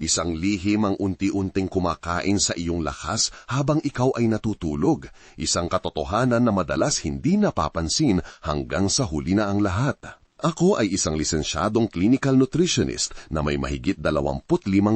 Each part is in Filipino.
Isang lihim ang unti-unting kumakain sa iyong lakas habang ikaw ay natutulog. Isang katotohanan na madalas hindi napapansin hanggang sa huli na ang lahat. Ako ay isang lisensyadong clinical nutritionist na may mahigit 25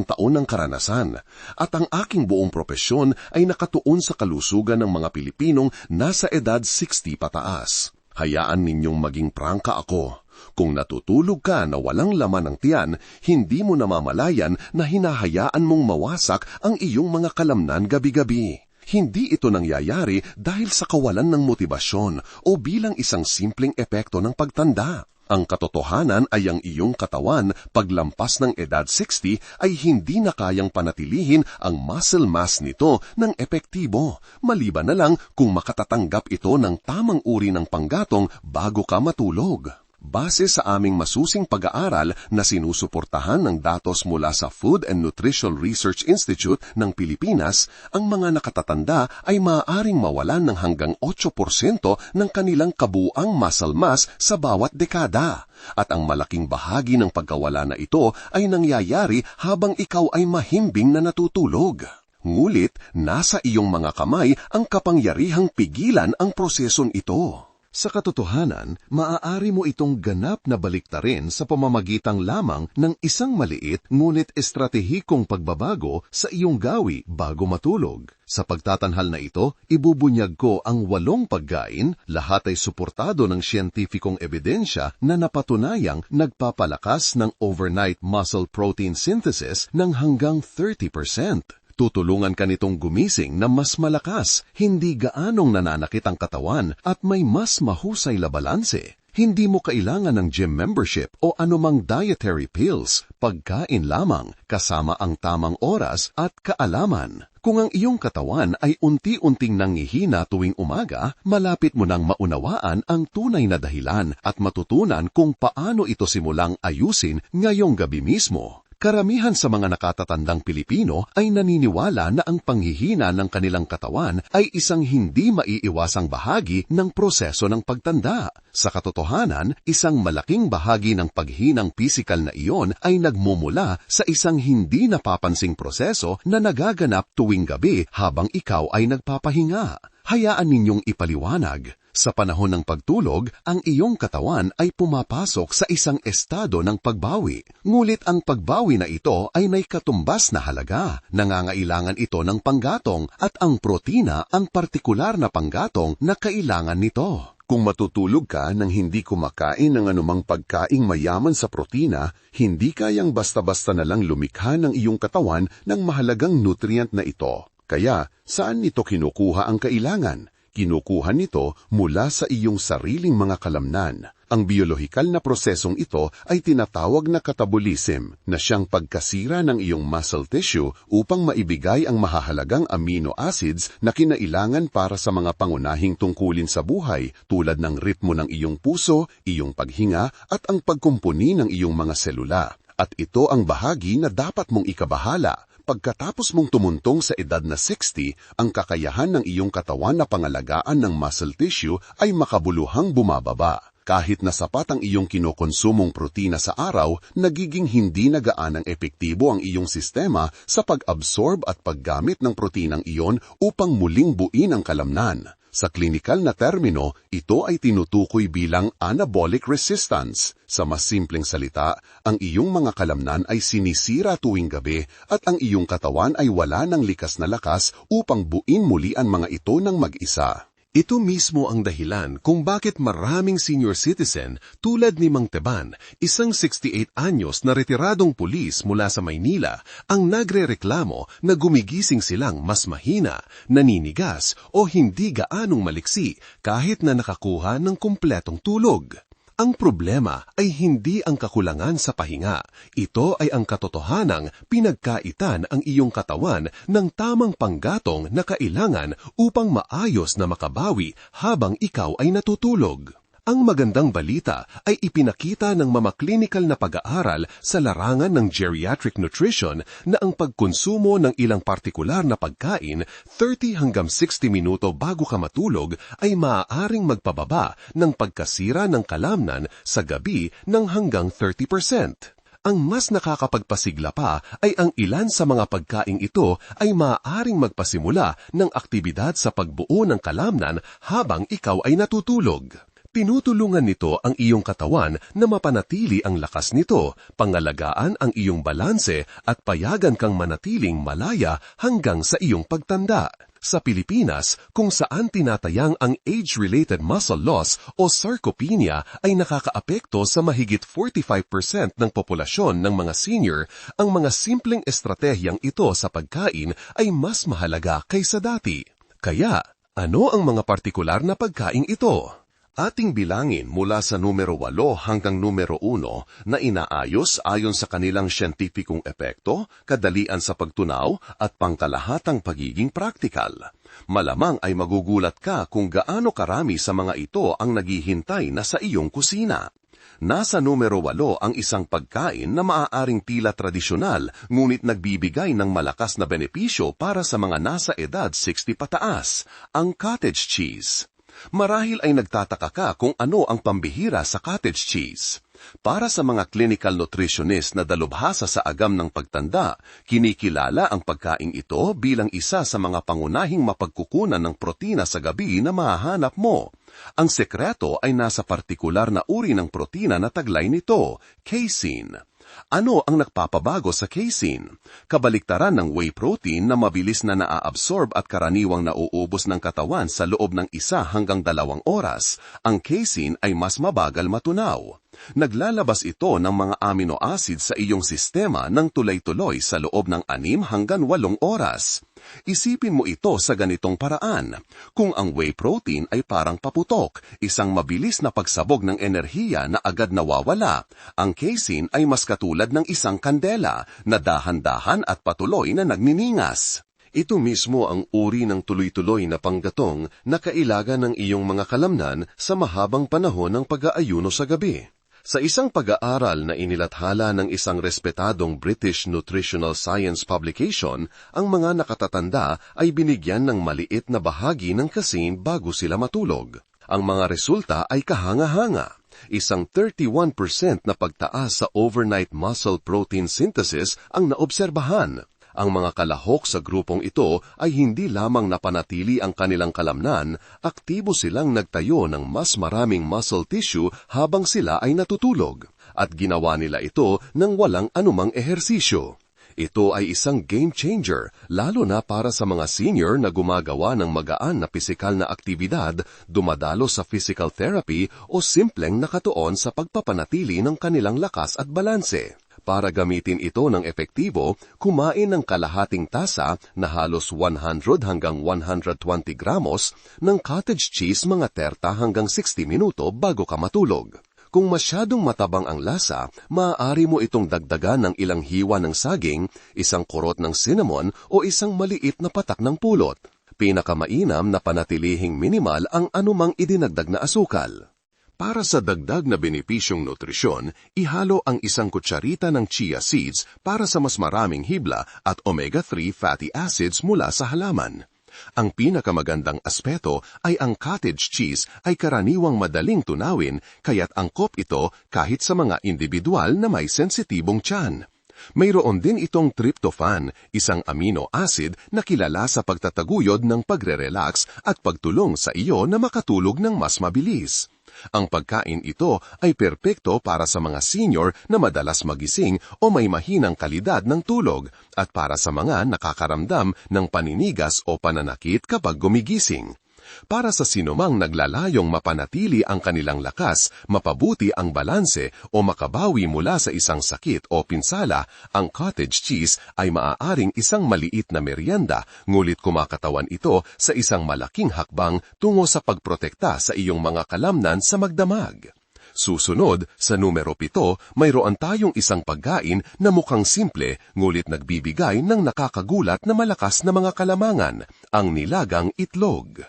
taon ng karanasan. At ang aking buong propesyon ay nakatuon sa kalusugan ng mga Pilipinong nasa edad 60 pataas. Hayaan ninyong maging prangka ako. Kung natutulog ka na walang laman ng tiyan, hindi mo namamalayan na hinahayaan mong mawasak ang iyong mga kalamnan gabi-gabi. Hindi ito nangyayari dahil sa kawalan ng motibasyon o bilang isang simpleng epekto ng pagtanda. Ang katotohanan ay ang iyong katawan paglampas ng edad 60 ay hindi na kayang panatilihin ang muscle mass nito ng epektibo, maliban na lang kung makatatanggap ito ng tamang uri ng panggatong bago ka matulog. Base sa aming masusing pag-aaral na sinusuportahan ng datos mula sa Food and Nutrition Research Institute ng Pilipinas, ang mga nakatatanda ay maaaring mawalan ng hanggang 8% ng kanilang kabuuang muscle mass sa bawat dekada. At ang malaking bahagi ng pagkawala na ito ay nangyayari habang ikaw ay mahimbing na natutulog. Ngulit, nasa iyong mga kamay ang kapangyarihang pigilan ang prosesong ito. Sa katotohanan, maaari mo itong ganap na baliktarin sa pamamagitang lamang ng isang maliit ngunit estratehikong pagbabago sa iyong gawi bago matulog. Sa pagtatanhal na ito, ibubunyag ko ang 8 pagkain, lahat ay suportado ng siyentifikong ebidensya na napatunayang nagpapalakas ng overnight muscle protein synthesis ng hanggang 30%. Tutulungan ka nitong gumising na mas malakas, hindi gaanong nananakit ang katawan at may mas mahusay na balanse. Hindi mo kailangan ng gym membership o anumang dietary pills, pagkain lamang kasama ang tamang oras at kaalaman. Kung ang iyong katawan ay unti-unting nangihina tuwing umaga, malapit mo nang maunawaan ang tunay na dahilan at matutunan kung paano ito simulang ayusin ngayong gabi mismo. Karamihan sa mga nakatatandang Pilipino ay naniniwala na ang panghihina ng kanilang katawan ay isang hindi maiiwasang bahagi ng proseso ng pagtanda. Sa katotohanan, isang malaking bahagi ng paghinang pisikal na iyon ay nagmumula sa isang hindi napapansing proseso na nagaganap tuwing gabi habang ikaw ay nagpapahinga. Hayaan ninyong ipaliwanag. Sa panahon ng pagtulog, ang iyong katawan ay pumapasok sa isang estado ng pagbawi. Ngulit ang pagbawi na ito ay may katumbas na halaga. Nangangailangan ito ng panggatong at ang protina ang partikular na panggatong na kailangan nito. Kung matutulog ka nang hindi kumakain ng anumang pagkaing mayaman sa protina, hindi kayang basta-basta na lang lumikha ng iyong katawan ng mahalagang nutrient na ito. Kaya, saan nito kinukuha ang kailangan? Kinukuha nito mula sa iyong sariling mga kalamnan. Ang biolohikal na prosesong ito ay tinatawag na catabolism, na siyang pagkasira ng iyong muscle tissue upang maibigay ang mahahalagang amino acids na kinailangan para sa mga pangunahing tungkulin sa buhay tulad ng ritmo ng iyong puso, iyong paghinga at ang pagkumpuni ng iyong mga selula. At ito ang bahagi na dapat mong ikabahala. Pagkatapos mong tumuntong sa edad na 60, ang kakayahan ng iyong katawan na pangalagaan ng muscle tissue ay makabuluhang bumababa. Kahit na sapat ang iyong kinokonsumong protina sa araw, nagiging hindi na gaanang epektibo ang iyong sistema sa pag-absorb at paggamit ng protinang iyon upang muling buin ang kalamnan. Sa klinikal na termino, ito ay tinutukoy bilang anabolic resistance. Sa mas simpleng salita, ang iyong mga kalamnan ay sinisira tuwing gabi at ang iyong katawan ay wala ng likas na lakas upang buin muli ang mga ito ng mag-isa. Ito mismo ang dahilan kung bakit maraming senior citizen tulad ni Mang Teban, isang 68 anyos na retiradong pulis mula sa Maynila, ang nagrereklamo na gumigising silang mas mahina, naninigas o hindi gaanong maliksi kahit na nakakuha ng kumpletong tulog. Ang problema ay hindi ang kakulangan sa pahinga. Ito ay ang katotohanang pinagkaitan ang iyong katawan ng tamang panggatong na kailangan upang maayos na makabawi habang ikaw ay natutulog. Ang magandang balita ay ipinakita ng clinical na pag-aaral sa larangan ng geriatric nutrition na ang pagkonsumo ng ilang partikular na pagkain 30 hanggang 60 minuto bago ka matulog ay maaaring magpababa ng pagkasira ng kalamnan sa gabi ng hanggang 30%. Ang mas nakakapagpasigla pa ay ang ilan sa mga pagkaing ito ay maaaring magpasimula ng aktibidad sa pagbuo ng kalamnan habang ikaw ay natutulog. Tinutulungan nito ang iyong katawan na mapanatili ang lakas nito, pangalagaan ang iyong balanse at payagan kang manatiling malaya hanggang sa iyong pagtanda. Sa Pilipinas, kung saan tinatayang ang age-related muscle loss o sarcopenia ay nakakaapekto sa mahigit 45% ng populasyon ng mga senior, ang mga simpleng estratehiyang ito sa pagkain ay mas mahalaga kaysa dati. Kaya, ano ang mga partikular na pagkain ito? Ating bilangin mula sa numero 8 hanggang numero 1 na inaayos ayon sa kanilang siyentipikong epekto, kadalian sa pagtunaw at pangkalahatang pagiging praktikal. Malamang ay magugulat ka kung gaano karami sa mga ito ang naghihintay na sa iyong kusina. Nasa numero 8 ang isang pagkain na maaaring tila tradisyonal ngunit nagbibigay ng malakas na benepisyo para sa mga nasa edad 60 pataas, ang cottage cheese. Marahil ay nagtataka ka kung ano ang pambihira sa cottage cheese. Para sa mga clinical nutritionist na dalubhasa sa agam ng pagtanda, kinikilala ang pagkaing ito bilang isa sa mga pangunahing mapagkukunan ng protina sa gabi na mahahanap mo. Ang sekreto ay nasa partikular na uri ng protina na taglay nito, casein. Ano ang nagpapabago sa casein? Kabaliktaran ng whey protein na mabilis na naaabsorb at karaniwang nauubos ng katawan sa loob ng 1 hanggang 2 oras, ang casein ay mas mabagal matunaw. Naglalabas ito ng mga amino acids sa iyong sistema ng tuloy-tuloy sa loob ng 6 hanggang 8 oras. Isipin mo ito sa ganitong paraan. Kung ang whey protein ay parang paputok, isang mabilis na pagsabog ng enerhiya na agad nawawala, ang casein ay mas katulad ng isang kandela na dahan-dahan at patuloy na nagniningas. Ito mismo ang uri ng tuloy-tuloy na panggatong na kailangan ng iyong mga kalamnan sa mahabang panahon ng pag-aayuno sa gabi. Sa isang pag-aaral na inilathala ng isang respetadong British Nutritional Science publication, ang mga nakatatanda ay binigyan ng maliit na bahagi ng casein bago sila matulog. Ang mga resulta ay kahanga-hanga. Isang 31% na pagtaas sa overnight muscle protein synthesis ang naobserbahan. Ang mga kalahok sa grupong ito ay hindi lamang napanatili ang kanilang kalamnan, aktibo silang nagtayo ng mas maraming muscle tissue habang sila ay natutulog, at ginawa nila ito ng walang anumang ehersisyo. Ito ay isang game changer, lalo na para sa mga senior na gumagawa ng magaan na pisikal na aktibidad, dumadalo sa physical therapy o simpleng nakatuon sa pagpapanatili ng kanilang lakas at balanse. Para gamitin ito ng epektibo, kumain ng kalahating tasa na halos 100 hanggang 120 gramos ng cottage cheese mga 30 hanggang 60 minuto bago ka matulog. Kung masyadong matabang ang lasa, maaari mo itong dagdagan ng ilang hiwa ng saging, isang kurot ng cinnamon o isang maliit na patak ng pulot. Pinakamainam na panatilihing minimal ang anumang idinagdag na asukal. Para sa dagdag na benepisyong nutrisyon, ihalo ang isang kutsarita ng chia seeds para sa mas maraming hibla at omega-3 fatty acids mula sa halaman. Ang pinakamagandang aspeto ay ang cottage cheese ay karaniwang madaling tunawin kaya't angkop ito kahit sa mga individual na may sensitibong tiyan. Mayroon din itong tryptophan, isang amino acid na kilala sa pagtataguyod ng pagre-relax at pagtulong sa iyo na makatulog ng mas mabilis. Ang pagkain ito ay perpekto para sa mga senior na madalas magising o may mahinang kalidad ng tulog at para sa mga nakakaramdam ng paninigas o pananakit kapag gumigising. Para sa sinumang naglalayong mapanatili ang kanilang lakas, mapabuti ang balanse o makabawi mula sa isang sakit o pinsala, ang cottage cheese ay maaaring isang maliit na merienda, ngulit kumakatawan ito sa isang malaking hakbang tungo sa pagprotekta sa iyong mga kalamnan sa magdamag. Susunod, sa numero 7, mayroon tayong isang pagkain na mukhang simple, ngulit nagbibigay ng nakakagulat na malakas na mga kalamangan, ang nilagang itlog.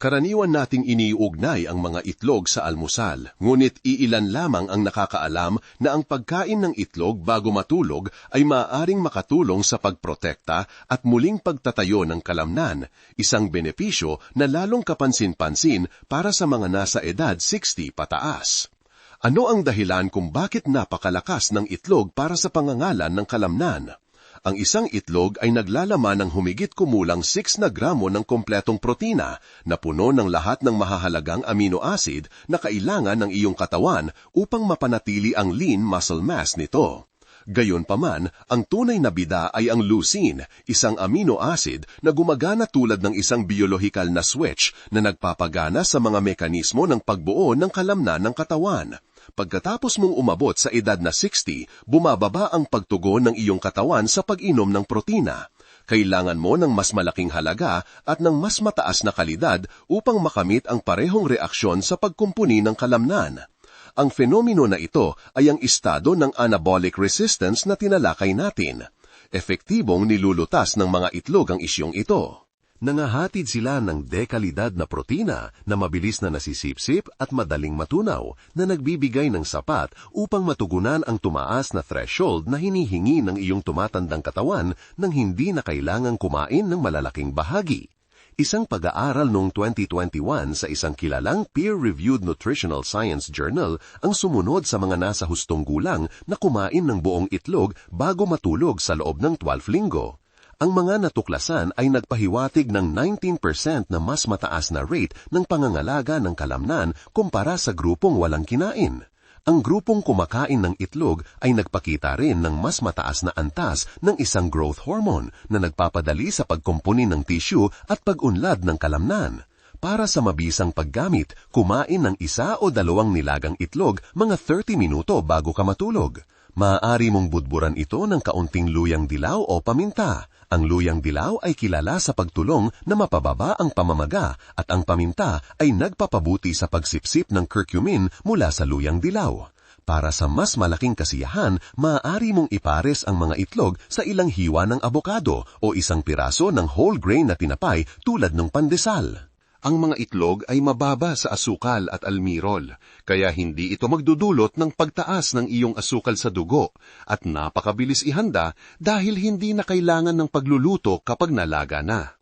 Karaniwan nating iniuugnay ang mga itlog sa almusal, ngunit iilan lamang ang nakakaalam na ang pagkain ng itlog bago matulog ay maaaring makatulong sa pagprotekta at muling pagtatayo ng kalamnan, isang benepisyo na lalong kapansin-pansin para sa mga nasa edad 60 pataas. Ano ang dahilan kung bakit napakalakas ng itlog para sa pangangalan ng kalamnan? Ang isang itlog ay naglalaman ng humigit kumulang 6 na gramo ng kompletong protina na puno ng lahat ng mahahalagang amino acid na kailangan ng iyong katawan upang mapanatili ang lean muscle mass nito. Gayunpaman, ang tunay na bida ay ang leucine, isang amino acid na gumagana tulad ng isang biolohikal na switch na nagpapagana sa mga mekanismo ng pagbuo ng kalamnan ng katawan. Pagkatapos mong umabot sa edad na 60, bumababa ang pagtugon ng iyong katawan sa pag-inom ng protina. Kailangan mo ng mas malaking halaga at ng mas mataas na kalidad upang makamit ang parehong reaksyon sa pagkumpuni ng kalamnan. Ang fenomeno na ito ay ang estado ng anabolic resistance na tinalakay natin. Epektibong nilulutas ng mga itlog ang isyong ito. Nangahatid sila ng dekalidad na protina na mabilis na nasisipsip at madaling matunaw na nagbibigay ng sapat upang matugunan ang tumaas na threshold na hinihingi ng iyong tumatandang katawan nang hindi na kailangang kumain ng malalaking bahagi. Isang pag-aaral noong 2021 sa isang kilalang peer-reviewed nutritional science journal ang sumunod sa mga nasa hustong gulang na kumain ng buong itlog bago matulog sa loob ng 12 linggo. Ang mga natuklasan ay nagpahiwatig ng 19% na mas mataas na rate ng pangangalaga ng kalamnan kumpara sa grupong walang kinain. Ang grupong kumakain ng itlog ay nagpakita rin ng mas mataas na antas ng isang growth hormone na nagpapadali sa pagkumpuni ng tissue at pag-unlad ng kalamnan. Para sa mabisang paggamit, kumain ng 1 o 2 nilagang itlog mga 30 minuto bago ka matulog. Maaari mong budburan ito ng kaunting luyang dilaw o paminta. Ang luyang dilaw ay kilala sa pagtulong na mapababa ang pamamaga at ang paminta ay nagpapabuti sa pagsipsip ng curcumin mula sa luyang dilaw. Para sa mas malaking kasiyahan, maaari mong ipares ang mga itlog sa ilang hiwa ng abokado o isang piraso ng whole grain na tinapay tulad ng pandesal. Ang mga itlog ay mababa sa asukal at almirol, kaya hindi ito magdudulot ng pagtaas ng iyong asukal sa dugo at napakabilis ihanda dahil hindi na kailangan ng pagluluto kapag nalaga na.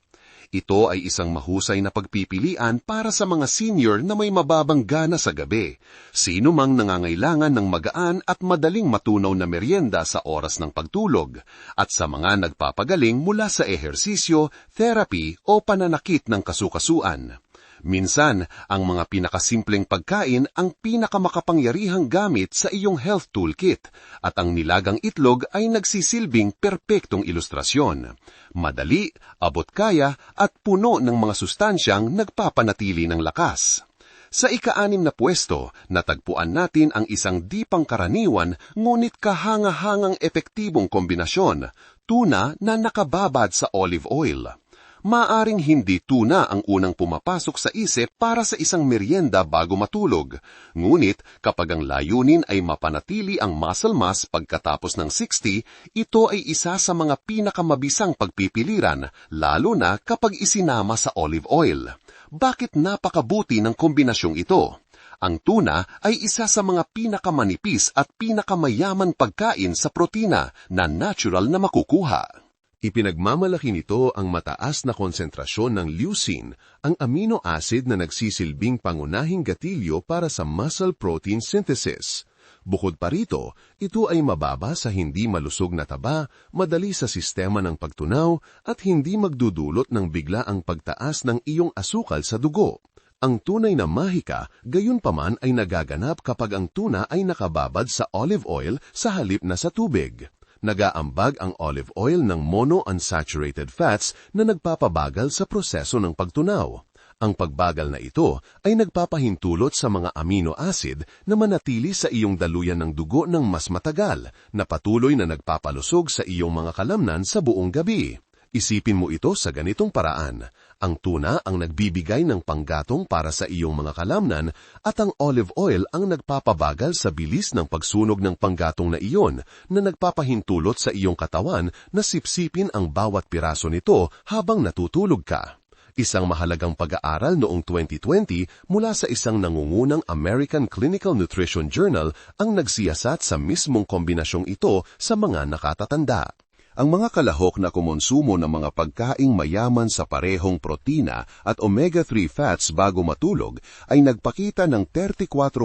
Ito ay isang mahusay na pagpipilian para sa mga senior na may mababang gana sa gabi. Sino mang nangangailangan ng magaan at madaling matunaw na merienda sa oras ng pagtulog, at sa mga nagpapagaling mula sa ehersisyo, therapy o pananakit ng kasukasuan. Minsan, ang mga pinakasimpleng pagkain ang pinakamakapangyarihang gamit sa iyong health toolkit at ang nilagang itlog ay nagsisilbing perpektong ilustrasyon. Madali, abot kaya at puno ng mga sustansyang nagpapanatili ng lakas. Sa ika-6 na pwesto, natagpuan natin ang isang di pangkaraniwan ngunit kahanga-hangang epektibong kombinasyon, tuna na nakababad sa olive oil. Maaring hindi tuna ang unang pumapasok sa isip para sa isang merienda bago matulog. Ngunit kapag ang layunin ay mapanatili ang muscle mass pagkatapos ng 60, ito ay isa sa mga pinakamabisang pagpipiliran, lalo na kapag isinama sa olive oil. Bakit napakabuti ng kombinasyong ito? Ang tuna ay isa sa mga pinakamanipis at pinakamayamang pagkain sa protina na natural na makukuha. Ipinagmamalaki nito ang mataas na konsentrasyon ng leucine, ang amino acid na nagsisilbing pangunahing gatilyo para sa muscle protein synthesis. Bukod pa rito, ito ay mababa sa hindi malusog na taba, madali sa sistema ng pagtunaw, at hindi magdudulot ng bigla ang pagtaas ng iyong asukal sa dugo. Ang tunay na mahika, gayunpaman ay nagaganap kapag ang tuna ay nakababad sa olive oil sa halip na sa tubig. Nagaambag ang olive oil ng monounsaturated fats na nagpapabagal sa proseso ng pagtunaw. Ang pagbagal na ito ay nagpapahintulot sa mga amino acid na manatili sa iyong daluyan ng dugo ng mas matagal, na patuloy na nagpapalusog sa iyong mga kalamnan sa buong gabi. Isipin mo ito sa ganitong paraan. Ang tuna ang nagbibigay ng panggatong para sa iyong mga kalamnan at ang olive oil ang nagpapabagal sa bilis ng pagsunog ng panggatong na iyon na nagpapahintulot sa iyong katawan na sipsipin ang bawat piraso nito habang natutulog ka. Isang mahalagang pag-aaral noong 2020 mula sa isang nangungunang American Clinical Nutrition Journal ang nagsiyasat sa mismong kombinasyong ito sa mga nakatatanda. Ang mga kalahok na kumonsumo ng mga pagkaing mayaman sa parehong protina at omega-3 fats bago matulog ay nagpakita ng 34%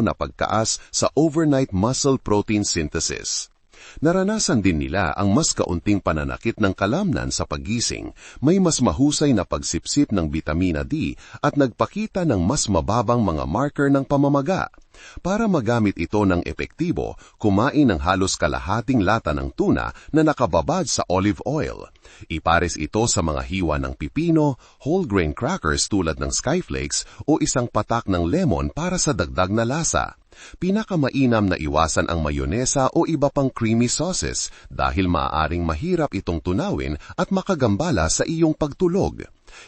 na pagtaas sa overnight muscle protein synthesis. Naranasan din nila ang mas kaunting pananakit ng kalamnan sa paggising, may mas mahusay na pagsipsip ng bitamina D at nagpakita ng mas mababang mga marker ng pamamaga. Para magamit ito ng epektibo, kumain ng halos kalahating lata ng tuna na nakababad sa olive oil. Ipares ito sa mga hiwa ng pipino, whole grain crackers tulad ng skyflakes o isang patak ng lemon para sa dagdag na lasa. Pinakamainam na iwasan ang mayonesa o iba pang creamy sauces dahil maaaring mahirap itong tunawin at makagambala sa iyong pagtulog.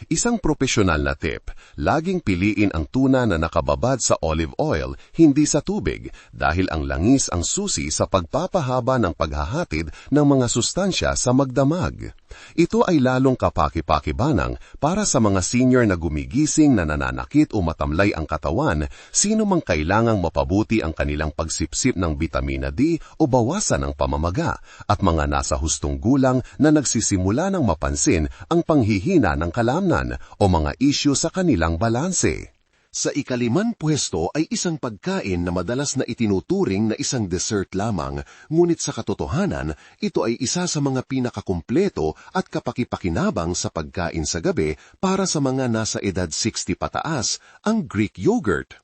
Isang profesional na tip, laging piliin ang tuna na nakababad sa olive oil, hindi sa tubig, dahil ang langis ang susi sa pagpapahaba ng paghahatid ng mga sustansya sa magdamag. Ito ay lalong kapaki-pakibanang para sa mga senior na gumigising na nananakit o matamlay ang katawan, sino mang kailangang mapabuti ang kanilang pagsipsip ng bitamina D o bawasan ang pamamaga, at mga nasa hustong gulang na nagsisimula ng mapansin ang panghihina ng kalamnan o mga isyu sa kanilang balanse. Sa ika-5 pwesto ay isang pagkain na madalas na itinuturing na isang dessert lamang, ngunit sa katotohanan, ito ay isa sa mga pinakakumpleto at kapakipakinabang sa pagkain sa gabi para sa mga nasa edad 60 pataas, ang Greek yogurt.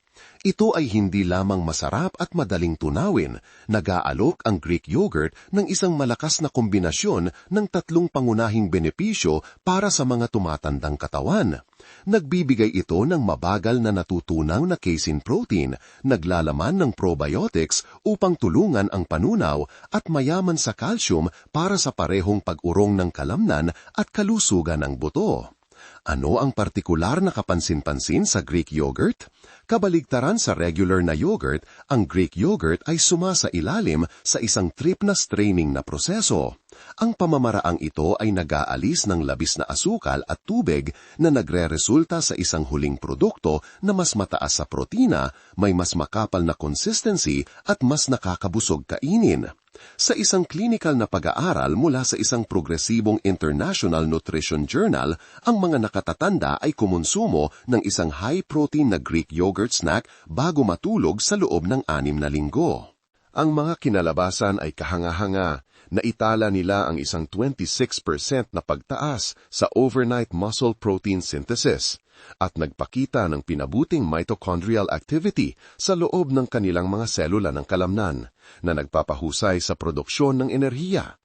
Ito ay hindi lamang masarap at madaling tunawin. Nag-aalok ang Greek yogurt ng isang malakas na kombinasyon ng 3 pangunahing benepisyo para sa mga tumatandang katawan. Nagbibigay ito ng mabagal na natutunaw na casein protein, naglalaman ng probiotics upang tulungan ang panunaw at mayaman sa calcium para sa parehong pag-urong ng kalamnan at kalusugan ng buto. Ano ang partikular na kapansin-pansin sa Greek yogurt? Kabaligtaran sa regular na yogurt, ang Greek yogurt ay sumasailalim sa isang trip na straining na proseso. Ang pamamaraang ito ay nag-aalis ng labis na asukal at tubig na nagre-resulta sa isang huling produkto na mas mataas sa protina, may mas makapal na consistency at mas nakakabusog kainin. Sa isang clinical na pag-aaral mula sa isang progresibong International Nutrition Journal, ang mga nakatatanda ay kumonsumo ng isang high-protein na Greek yogurt snack bago matulog sa loob ng 6 na linggo. Ang mga kinalabasan ay kahanga-hanga. Naitala nila ang isang 26% na pagtaas sa overnight muscle protein synthesis at nagpakita ng pinabuting mitochondrial activity sa loob ng kanilang mga selula ng kalamnan na nagpapahusay sa produksyon ng enerhiya.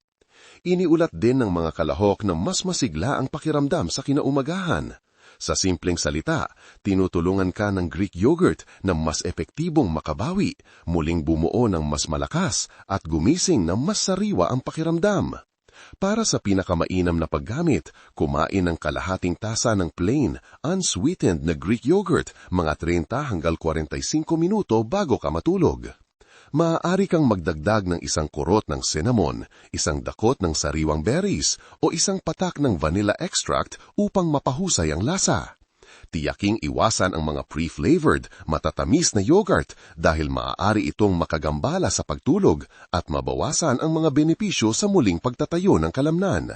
Iniulat din ng mga kalahok na mas masigla ang pakiramdam sa kinaumagahan. Sa simpleng salita, tinutulungan ka ng Greek yogurt na mas epektibong makabawi, muling bumuo ng mas malakas at gumising na mas sariwa ang pakiramdam. Para sa pinakamainam na paggamit, kumain ng kalahating tasa ng plain, unsweetened na Greek yogurt mga 30 hanggang 45 minuto bago ka matulog. Maaari kang magdagdag ng isang kurot ng cinnamon, isang dakot ng sariwang berries, o isang patak ng vanilla extract upang mapahusay ang lasa. Tiyaking iwasan ang mga pre-flavored, matatamis na yogurt dahil maaari itong makagambala sa pagtulog at mabawasan ang mga benepisyo sa muling pagtatayo ng kalamnan.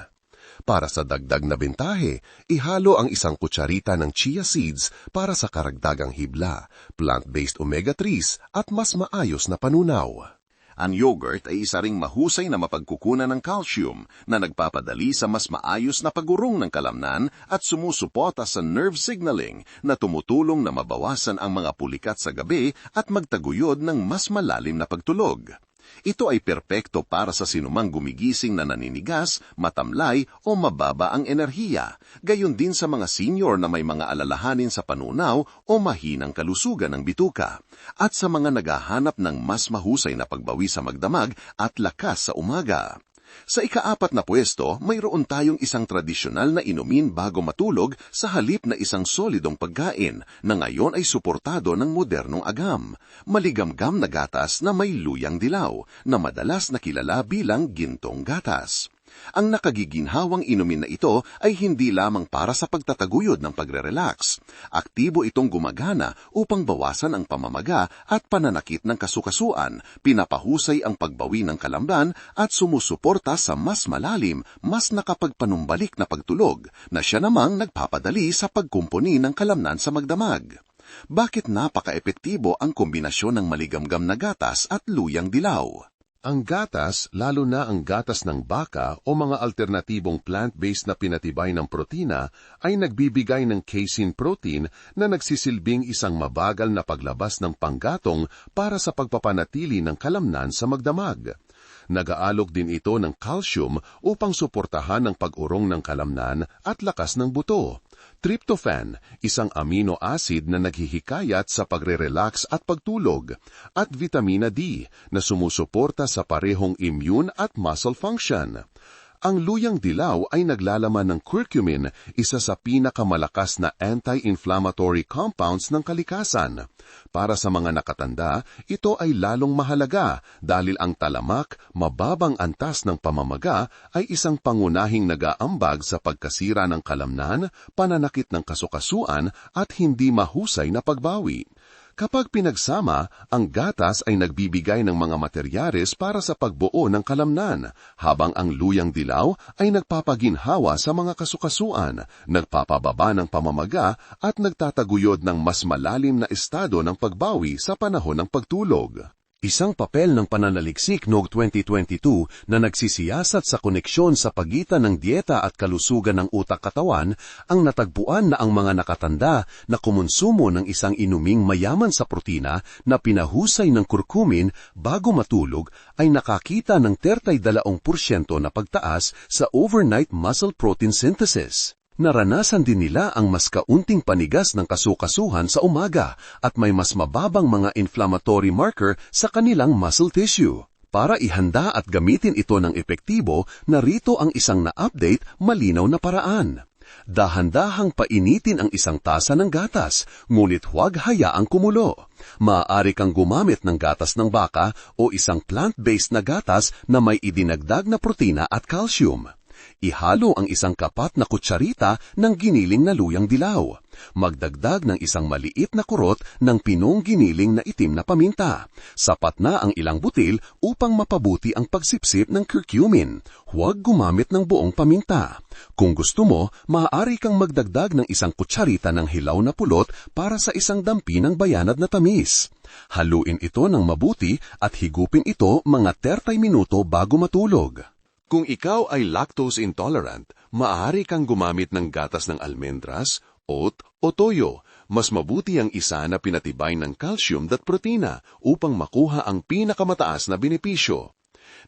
Para sa dagdag na bentahe, ihalo ang isang kutsarita ng chia seeds para sa karagdagang hibla, plant-based omega-3s at mas maayos na panunaw. Ang yogurt ay isa ring mahusay na mapagkukunan ng calcium na nagpapadali sa mas maayos na pag-urong ng kalamnan at sumusuporta sa nerve signaling na tumutulong na mabawasan ang mga pulikat sa gabi at magtaguyod ng mas malalim na pagtulog. Ito ay perpekto para sa sinumang gumigising na naninigas, matamlay o mababa ang enerhiya, gayon din sa mga senior na may mga alalahanin sa panunaw o mahinang kalusugan ng bituka, at sa mga naghahanap ng mas mahusay na pagbawi sa magdamag at lakas sa umaga. Sa ika-4 na pwesto, mayroon tayong isang tradisyonal na inumin bago matulog sa halip na isang solidong pagkain na ngayon ay suportado ng modernong agam, maligamgam na gatas na may luyang dilaw na madalas nakilala bilang gintong gatas. Ang nakagiginhawang inumin na ito ay hindi lamang para sa pagtataguyod ng pagre-relax. Aktibo itong gumagana upang bawasan ang pamamaga at pananakit ng kasukasuan, pinapahusay ang pagbawi ng kalamnan at sumusuporta sa mas malalim, mas nakapagpanumbalik na pagtulog na siya namang nagpapadali sa pagkumpuni ng kalamnan sa magdamag. Bakit napaka-epektibo ang kombinasyon ng maligamgam na gatas at luyang dilaw? Ang gatas, lalo na ang gatas ng baka o mga alternatibong plant-based na pinatibay ng protina, ay nagbibigay ng casein protein na nagsisilbing isang mabagal na paglabas ng panggatong para sa pagpapanatili ng kalamnan sa magdamag. Nag-aalok din ito ng calcium upang suportahan ang pag-urong ng kalamnan at lakas ng buto. Tryptophan, isang amino acid na naghihikayat sa pagre-relax at pagtulog, at vitamina D na sumusuporta sa parehong immune at muscle function. Ang luyang dilaw ay naglalaman ng curcumin, isa sa pinakamalakas na anti-inflammatory compounds ng kalikasan. Para sa mga nakatanda, ito ay lalong mahalaga dahil ang talamak, mababang antas ng pamamaga, ay isang pangunahing nag-aambag sa pagkasira ng kalamnan, pananakit ng kasukasuan at hindi mahusay na pagbawi. Kapag pinagsama, ang gatas ay nagbibigay ng mga materyales para sa pagbuo ng kalamnan, habang ang luyang dilaw ay nagpapaginhawa sa mga kasukasuan, nagpapababa ng pamamaga at nagtataguyod ng mas malalim na estado ng pagbawi sa panahon ng pagtulog. Isang papel ng pananaliksik noong 2022 na nagsisiyasat sa koneksyon sa pagitan ng dieta at kalusugan ng utak-katawan ang natagpuan na ang mga nakatanda na kumonsumo ng isang inuming mayaman sa protina na pinahusay ng kurkumin bago matulog ay nakakita ng 32% na pagtaas sa overnight muscle protein synthesis. Naranasan din nila ang mas kaunting panigas ng kasukasuhan sa umaga at may mas mababang mga inflammatory marker sa kanilang muscle tissue. Para ihanda at gamitin ito ng epektibo, narito ang isang na-update, malinaw na paraan. Dahan-dahang painitin ang isang tasa ng gatas, ngunit huwag hayaang kumulo. Maaari kang gumamit ng gatas ng baka o isang plant-based na gatas na may idinagdag na protina at calcium. Ihalo ang isang kapat na kutsarita ng giniling na luyang dilaw. Magdagdag ng isang maliit na kurot ng pinong giniling na itim na paminta. Sapat na ang ilang butil upang mapabuti ang pagsipsip ng curcumin. Huwag gumamit ng buong paminta. Kung gusto mo, maaari kang magdagdag ng isang kutsarita ng hilaw na pulot para sa isang dampi ng bayanad na tamis. Haluin ito ng mabuti at higupin ito mga 30 minuto bago matulog. Kung ikaw ay lactose intolerant, maaari kang gumamit ng gatas ng almendras, oat o toyo. Mas mabuti ang isa na pinatibay ng calcium at protina upang makuha ang pinakamataas na benepisyo.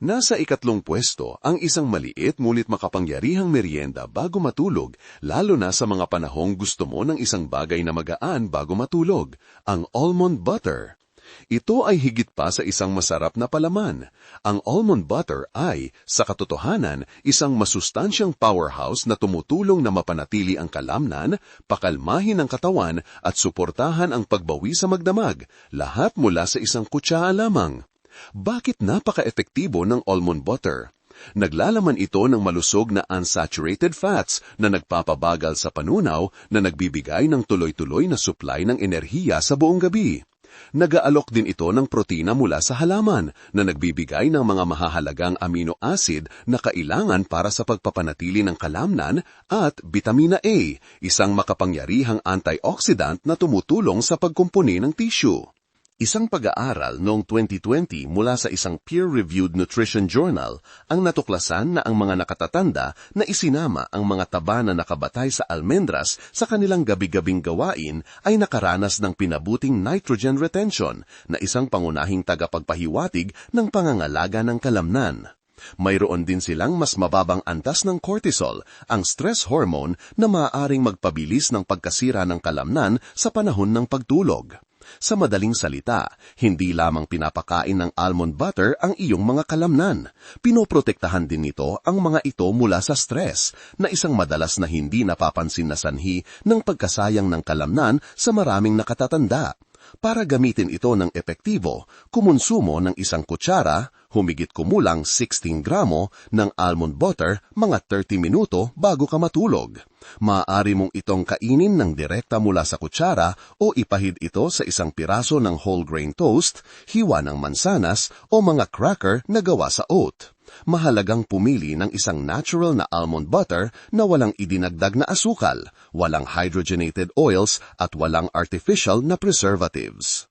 Nasa 3 pwesto ang isang maliit ngunit makapangyarihang merienda bago matulog, lalo na sa mga panahong gusto mo ng isang bagay na magaan bago matulog, ang almond butter. Ito ay higit pa sa isang masarap na palaman. Ang almond butter ay, sa katotohanan, isang masustansyang powerhouse na tumutulong na mapanatili ang kalamnan, pakalmahin ang katawan at suportahan ang pagbawi sa magdamag, lahat mula sa isang kutsaa lamang. Bakit napaka-epektibo ng almond butter? Naglalaman ito ng malusog na unsaturated fats na nagpapabagal sa panunaw na nagbibigay ng tuloy-tuloy na supply ng enerhiya sa buong gabi. Nag-aalok din ito ng protina mula sa halaman na nagbibigay ng mga mahahalagang amino acid na kailangan para sa pagpapanatili ng kalamnan at vitamina A, isang makapangyarihang antioxidant na tumutulong sa pagkumpuni ng tissue. Isang pag-aaral noong 2020 mula sa isang peer-reviewed nutrition journal ang natuklasan na ang mga nakatatanda na isinama ang mga taba na nakabatay sa almendras sa kanilang gabi-gabing gawain ay nakaranas ng pinabuting nitrogen retention na isang pangunahing tagapagpahiwatig ng pangangalaga ng kalamnan. Mayroon din silang mas mababang antas ng cortisol, ang stress hormone na maaaring magpabilis ng pagkasira ng kalamnan sa panahon ng pagtulog. Sa madaling salita, hindi lamang pinapakain ng almond butter ang iyong mga kalamnan. Pinoprotektahan din nito ang mga ito mula sa stress, na isang madalas na hindi napapansin na sanhi ng pagkasayang ng kalamnan sa maraming nakatatanda. Para gamitin ito ng epektibo, kumonsumo ng isang kutsara, humigit kumulang 16 gramo, ng almond butter mga 30 minuto bago ka matulog. Maaari mong itong kainin ng direkta mula sa kutsara o ipahid ito sa isang piraso ng whole grain toast, hiwa ng mansanas o mga cracker na gawa sa oat. Mahalagang pumili ng isang natural na almond butter na walang idinagdag na asukal, walang hydrogenated oils at walang artificial na preservatives.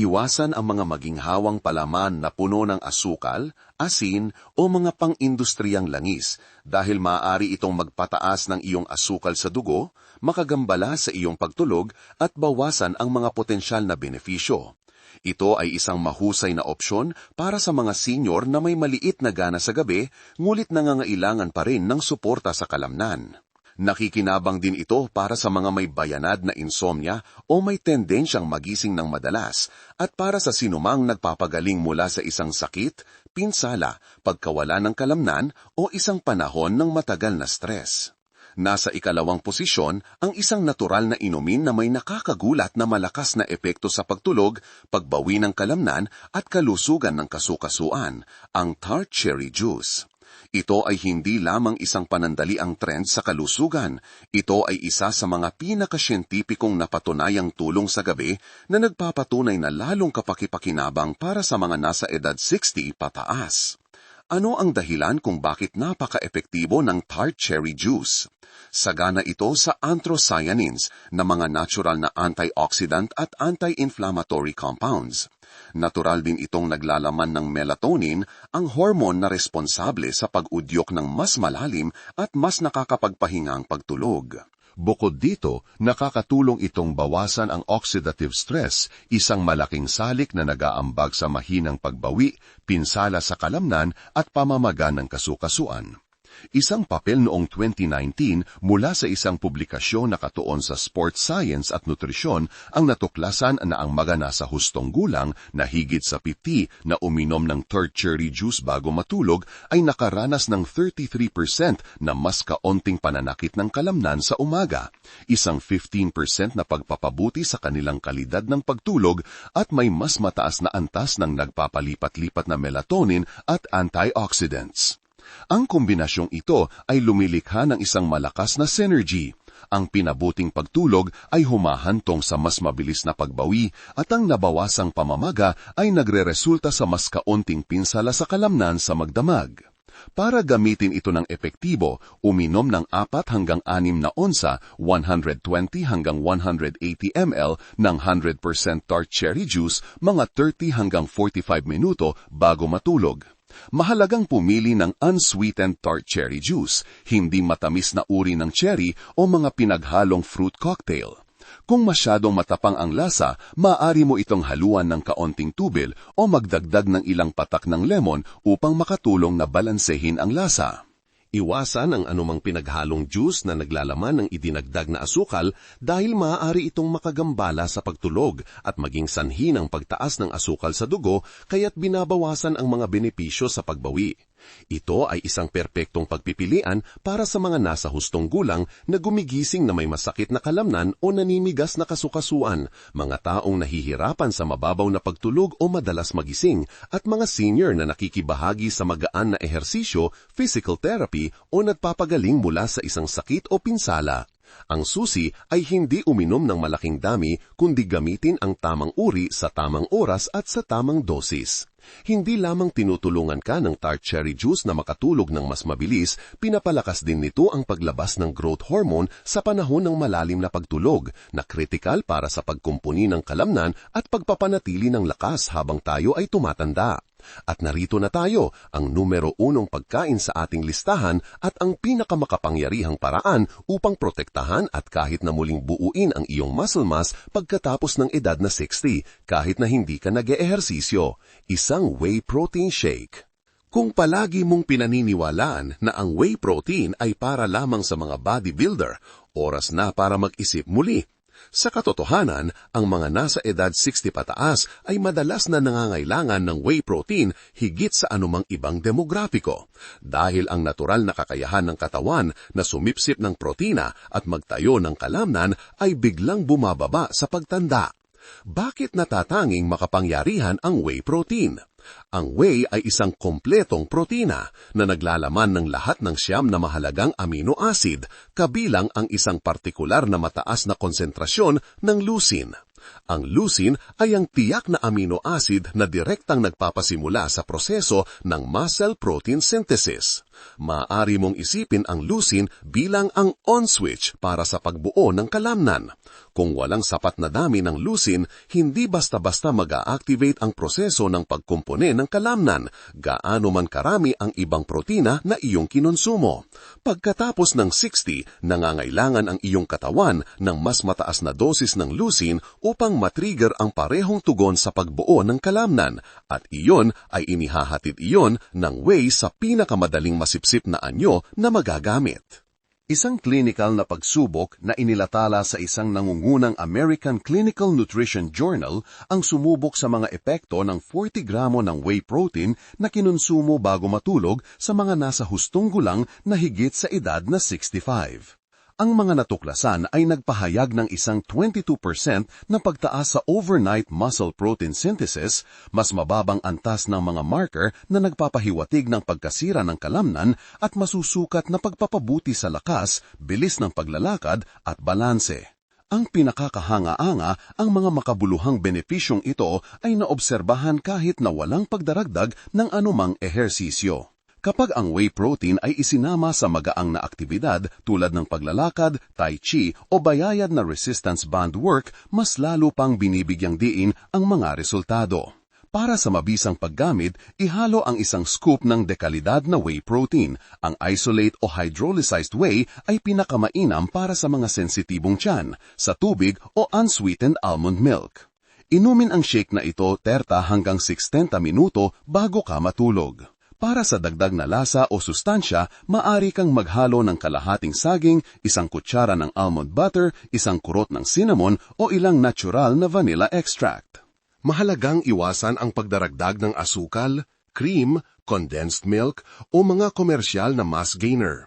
Iwasan ang mga maginhawang palaman na puno ng asukal, asin o mga pang-industriyang langis dahil maaari itong magpataas ng iyong asukal sa dugo, makagambala sa iyong pagtulog at bawasan ang mga potensyal na benepisyo. Ito ay isang mahusay na opsyon para sa mga senior na may maliit na gana sa gabi, ngulit nangangailangan pa rin ng suporta sa kalamnan. Nakikinabang din ito para sa mga may bayanad na insomnia o may tendensyang magising ng madalas at para sa sinumang nagpapagaling mula sa isang sakit, pinsala, pagkawala ng kalamnan o isang panahon ng matagal na stress. Nasa ikalawang posisyon ang isang natural na inumin na may nakakagulat na malakas na epekto sa pagtulog, pagbawi ng kalamnan at kalusugan ng kasukasuan, ang tart cherry juice. Ito ay hindi lamang isang panandaliang trend sa kalusugan. Ito ay isa sa mga pinakasyentipikong napatunayang tulong sa gabi na nagpapatunay na lalong kapakipakinabang para sa mga nasa edad 60 pataas. Ano ang dahilan kung bakit napaka-epektibo ng tart cherry juice? Sagana ito sa anthocyanins na mga natural na antioxidant at anti-inflammatory compounds. Natural din itong naglalaman ng melatonin, ang hormone na responsable sa pag-udyok ng mas malalim at mas nakakapagpahingang pagtulog. Bukod dito, nakakatulong itong bawasan ang oxidative stress, isang malaking salik na nag-aambag sa mahinang pagbawi, pinsala sa kalamnan at pamamaga ng kasukasuan. Isang papel noong 2019 mula sa isang publikasyon na katuon sa sports science at nutrisyon ang natuklasan na ang mga nasa hustong gulang na higit sa 50 na uminom ng tart cherry juice bago matulog ay nakaranas ng 33% na mas kaunting pananakit ng kalamnan sa umaga, isang 15% na pagpapabuti sa kanilang kalidad ng pagtulog at may mas mataas na antas ng nagpapalipat-lipat na melatonin at antioxidants. Ang kombinasyong ito ay lumilikha ng isang malakas na synergy. Ang pinabuting pagtulog ay humahantong sa mas mabilis na pagbawi at ang nabawasang pamamaga ay nagreresulta sa mas kaunting pinsala sa kalamnan sa magdamag. Para gamitin ito ng epektibo, uminom ng 4 hanggang 6 na onsa, 120 hanggang 180 ml ng 100% tart cherry juice mga 30 hanggang 45 minuto bago matulog. Mahalagang pumili ng unsweetened tart cherry juice, hindi matamis na uri ng cherry o mga pinaghalong fruit cocktail. Kung masyadong matapang ang lasa, maaari mo itong haluan ng kaunting tubil o magdagdag ng ilang patak ng lemon upang makatulong na balansehin ang lasa. Iwasan ang anumang pinaghalong juice na naglalaman ng idinagdag na asukal dahil maaari itong makagambala sa pagtulog at maging sanhi ng pagtaas ng asukal sa dugo kaya't binabawasan ang mga benepisyo sa pagbawi. Ito ay isang perpektong pagpipilian para sa mga nasa hustong gulang na gumigising na may masakit na kalamnan o naninigas na kasukasuan, mga taong nahihirapan sa mababaw na pagtulog o madalas magising, at mga senior na nakikibahagi sa magaan na ehersisyo, physical therapy o nagpapagaling mula sa isang sakit o pinsala. Ang susi ay hindi uminom ng malaking dami kundi gamitin ang tamang uri sa tamang oras at sa tamang dosis. Hindi lamang tinutulungan ka ng tart cherry juice na makatulog ng mas mabilis, pinapalakas din nito ang paglabas ng growth hormone sa panahon ng malalim na pagtulog na kritikal para sa pagkumpuni ng kalamnan at pagpapanatili ng lakas habang tayo ay tumatanda. At narito na tayo, ang numero 1 pagkain sa ating listahan at ang pinakamakapangyarihang paraan upang protektahan at kahit na muling buuin ang iyong muscle mass pagkatapos ng edad na 60, kahit na hindi ka nag-eehersisyo, isang whey protein shake. Kung palagi mong pinaniniwalaan na ang whey protein ay para lamang sa mga bodybuilder, oras na para mag-isip muli. Sa katotohanan, ang mga nasa edad 60 pataas ay madalas na nangangailangan ng whey protein higit sa anumang ibang demografiko dahil ang natural na kakayahan ng katawan na sumipsip ng protina at magtayo ng kalamnan ay biglang bumababa sa pagtanda. Bakit natatanging makapangyarihan ang whey protein? Ang whey ay isang kompletong protina na naglalaman ng lahat ng siyam na mahalagang amino acid, kabilang ang isang partikular na mataas na konsentrasyon ng leucine. Ang leucine ay ang tiyak na amino acid na direktang nagpapasimula sa proseso ng muscle protein synthesis. Maaari mong isipin ang leucine bilang ang on switch para sa pagbuo ng kalamnan. Kung walang sapat na dami ng leucine, hindi basta-basta mag-a-activate ang proseso ng pagkumpone ng kalamnan, gaano man karami ang ibang protina na iyong kinonsumo. Pagkatapos ng 60, nangangailangan ang iyong katawan ng mas mataas na dosis ng leucine upang matrigger ang parehong tugon sa pagbuo ng kalamnan, at iyon ay inihahatid iyon ng whey sa pinakamadaling masipsip na anyo na magagamit. Isang clinical na pagsubok na inilatala sa isang nangungunang American Clinical Nutrition Journal ang sumubok sa mga epekto ng 40 gramo ng whey protein na kinonsumo bago matulog sa mga nasa hustong gulang na higit sa edad na 65. Ang mga natuklasan ay nagpahayag ng isang 22% na pagtaas sa overnight muscle protein synthesis, mas mababang antas ng mga marker na nagpapahiwatig ng pagkasira ng kalamnan at masusukat na pagpapabuti sa lakas, bilis ng paglalakad at balanse. Ang pinakakahanga-anga, ang mga makabuluhang benepisyong ito ay naobserbahan kahit na walang pagdaragdag ng anumang ehersisyo. Kapag ang whey protein ay isinama sa magaang na aktibidad tulad ng paglalakad, tai chi o bayayad na resistance band work, mas lalo pang binibigyang diin ang mga resultado. Para sa mabisang paggamit, ihalo ang isang scoop ng dekalidad na whey protein. Ang isolate o hydrolyzed whey ay pinakamainam para sa mga sensitibong tiyan, sa tubig o unsweetened almond milk. Inumin ang shake na ito 30 hanggang 60 minuto bago ka matulog. Para sa dagdag na lasa o sustansya, maaari kang maghalo ng kalahating saging, isang kutsara ng almond butter, isang kurot ng cinnamon o ilang natural na vanilla extract. Mahalagang iwasan ang pagdaragdag ng asukal, cream, condensed milk o mga komersyal na mass gainer.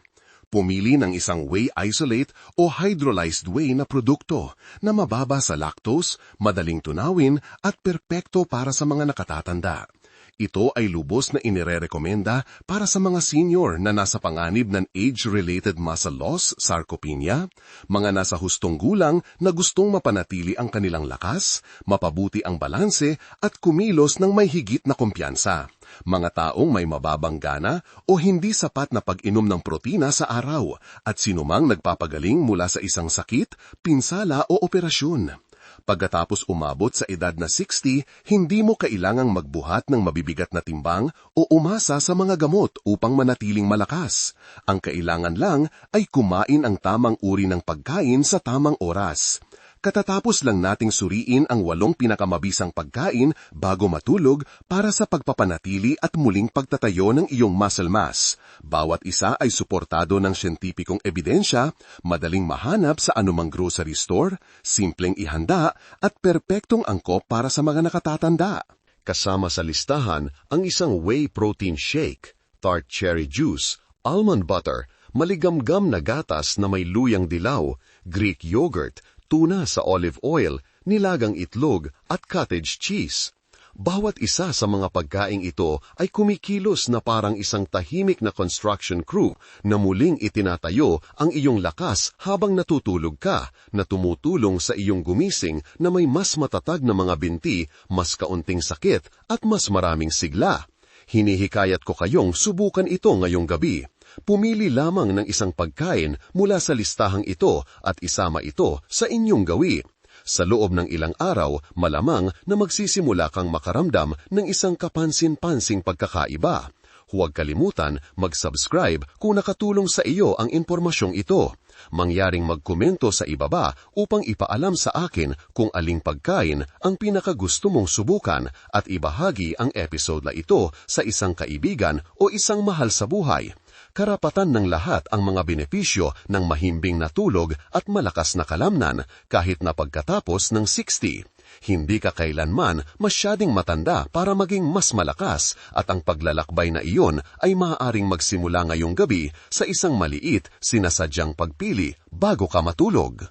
Pumili ng isang whey isolate o hydrolyzed whey na produkto na mababa sa lactose, madaling tunawin at perpekto para sa mga nakatatanda. Ito ay lubos na inirerekomenda para sa mga senior na nasa panganib ng age-related muscle loss, sarcopenia, mga nasa hustong gulang na gustong mapanatili ang kanilang lakas, mapabuti ang balanse at kumilos ng may higit na kumpiyansa, mga taong may mababang gana o hindi sapat na pag-inom ng protina sa araw, at sinumang nagpapagaling mula sa isang sakit, pinsala o operasyon. Pagkatapos umabot sa edad na 60, hindi mo kailangang magbuhat ng mabibigat na timbang o umasa sa mga gamot upang manatiling malakas. Ang kailangan lang ay kumain ang tamang uri ng pagkain sa tamang oras. Katatapos lang nating suriin ang 8 pinakamabisang pagkain bago matulog para sa pagpapanatili at muling pagtatayo ng iyong muscle mass. Bawat isa ay suportado ng siyentipikong ebidensya, madaling mahanap sa anumang grocery store, simpleng ihanda at perpektong angkop para sa mga nakatatanda. Kasama sa listahan ang isang whey protein shake, tart cherry juice, almond butter, maligamgam na gatas na may luyang dilaw, Greek yogurt, tuna sa olive oil, nilagang itlog at cottage cheese. Bawat isa sa mga pagkaing ito ay kumikilos na parang isang tahimik na construction crew na muling itinatayo ang iyong lakas habang natutulog ka, na tumutulong sa iyong gumising na may mas matatag na mga binti, mas kaunting sakit at mas maraming sigla. Hinihikayat ko kayong subukan ito ngayong gabi. Pumili lamang ng isang pagkain mula sa listahang ito at isama ito sa inyong gawi. Sa loob ng ilang araw, malamang na magsisimula kang makaramdam ng isang kapansin-pansing pagkakaiba. Huwag kalimutan mag-subscribe kung nakatulong sa iyo ang impormasyong ito. Mangyaring magkomento sa ibaba upang ipaalam sa akin kung aling pagkain ang pinakagusto mong subukan at ibahagi ang episode na ito sa isang kaibigan o isang mahal sa buhay. Karapatan ng lahat ang mga benepisyo ng mahimbing na tulog at malakas na kalamnan kahit na pagkatapos ng 60. Hindi ka kailanman masyading matanda para maging mas malakas, at ang paglalakbay na iyon ay maaaring magsimula ngayong gabi sa isang maliit, sinasadyang pagpili bago ka matulog.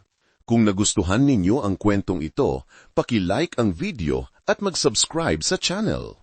Kung nagustuhan ninyo ang kwentong ito, paki-like ang video at mag-subscribe sa channel.